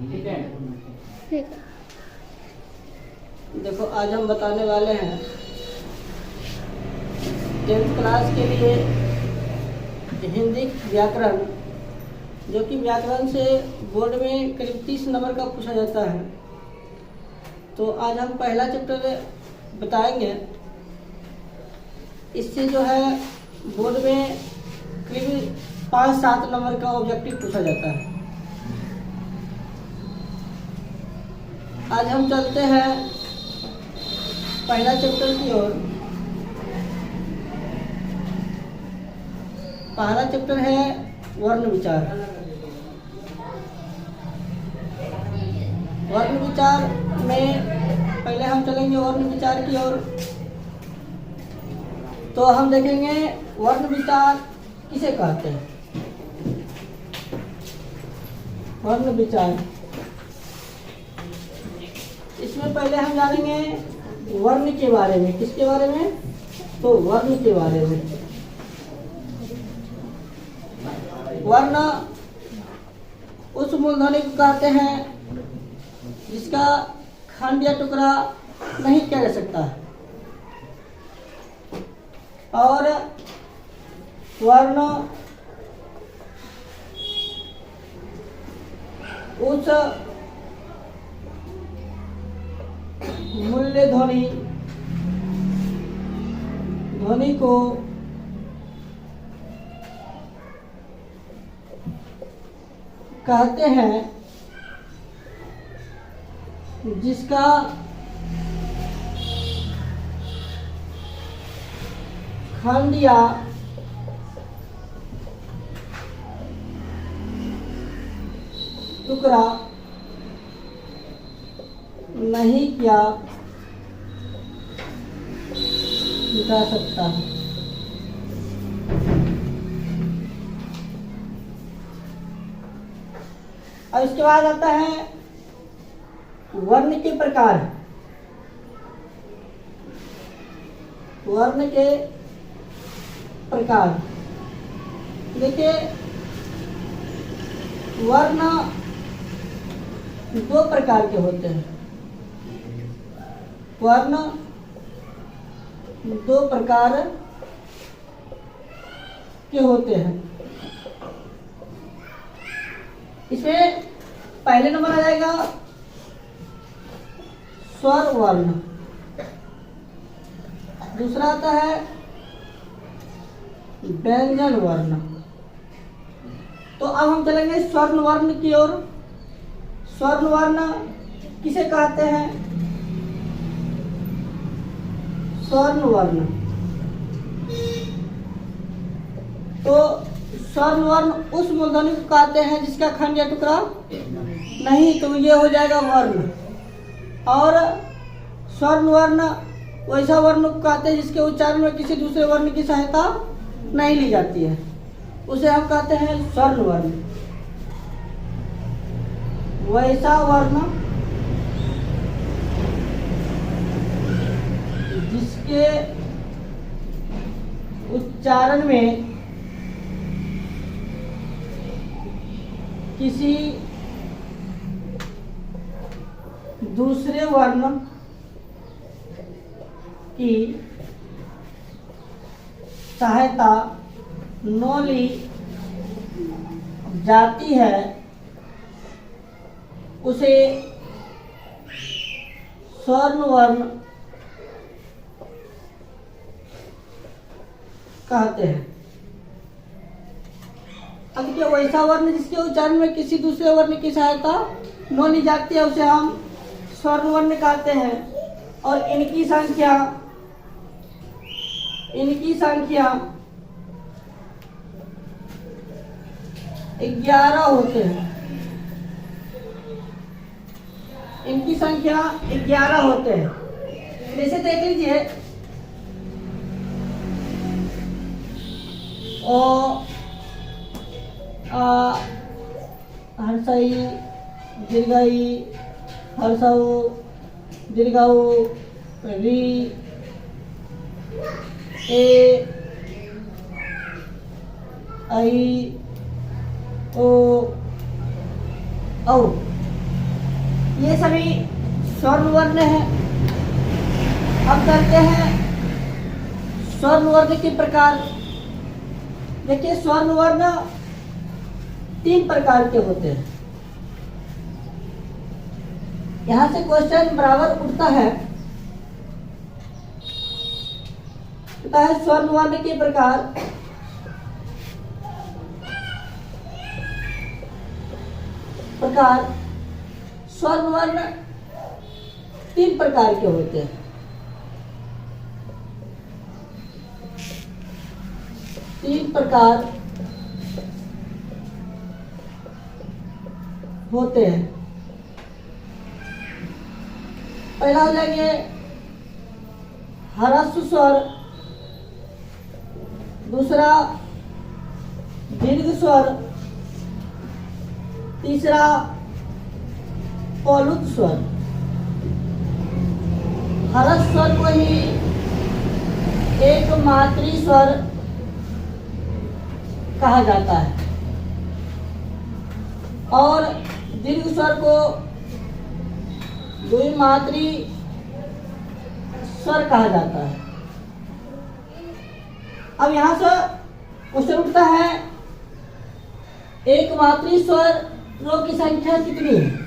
ठीक है। ठीक है। देखो आज हम बताने वाले हैं 10th क्लास के लिए हिंदी व्याकरण, जो कि व्याकरण से बोर्ड में करीब 30 नंबर का पूछा जाता है। तो आज हम पहला चैप्टर बताएंगे। इससे जो है बोर्ड में करीब 5-7 नंबर का ऑब्जेक्टिव पूछा जाता है। आज हम चलते हैं पहला चैप्टर की ओर। पहला चैप्टर है वर्ण विचार। वर्ण विचार में पहले हम चलेंगे वर्ण विचार की ओर। तो हम देखेंगे वर्ण विचार किसे कहते हैं। वर्ण विचार, इसमें पहले हम जानेंगे वर्ण के बारे में। किसके बारे में? तो वर्ण के बारे में। वर्ण उस मूलध्वनि को कहते हैं जिसका खंड या टुकड़ा नहीं किया जा सकता है। और वर्ण उस मूल्य ध्वनि को कहते हैं जिसका खंड या टुकड़ा नहीं किया जा सकता है। और इसके बाद आता है वर्ण के प्रकार। वर्ण के प्रकार, देखिए वर्ण 2 प्रकार के होते हैं। वर्ण 2 प्रकार के होते हैं। इसमें पहले नंबर आ जाएगा स्वर वर्ण। दूसरा आता है व्यंजन वर्ण। तो अब हम चलेंगे स्वर्ण वर्ण की ओर। स्वर्ण वर्ण किसे कहते हैं? स्वर्ण वर्ण, तो स्वर्ण वर्ण उस मूलध्वनि को कहते हैं जिसका खंड या टुकड़ा नहीं, तो ये हो जाएगा वर्ण। और स्वर्ण वर्ण वैसा वर्ण को कहते हैं जिसके उच्चारण में किसी दूसरे वर्ण की सहायता नहीं ली जाती है, उसे हम कहते हैं स्वर्ण वर्ण। वैसा वर्ण जिसके उच्चारण में किसी दूसरे वर्ण की सहायता न ली जाती है, उसे स्वर्ण वर्ण कहते हैं। अब देखिए वैसा वर्ण जिसके उच्चारण में किसी दूसरे वर्ण की सहायता न ली जाती है, उसे हम स्वर्ण वर्ण कहते हैं। और इनकी संख्या 11 होते हैं। इनकी संख्या 11 होते हैं। जैसे देख लीजिए हर्षई, दीर्घई, हर्षौ, दीर्घौ, री, ए, आई, ओ, औ। ये सभी स्वर्ण वर्ण है। अब करते हैं स्वर्ण वर्ण के प्रकार। देखिए स्वर्ण वर्ण 3 प्रकार के होते हैं। यहां से क्वेश्चन बराबर उठता है स्वर्ण वर्ण के प्रकार। स्वर्ण वर्ण 3 प्रकार के होते हैं। तीन प्रकार होते हैं। पहला हो जाएंगे ह्रस्व स्वर, दूसरा दीर्घ स्वर, तीसरा पौलुत स्वर। ह्रस्व स्वर को ही एक मात्री स्वर कहा जाता है और दीर्घ स्वर को द्विमात्री स्वर कहा जाता है। अब यहां से क्वेश्चन उठता है एक मात्री स्वरों की संख्या कितनी है।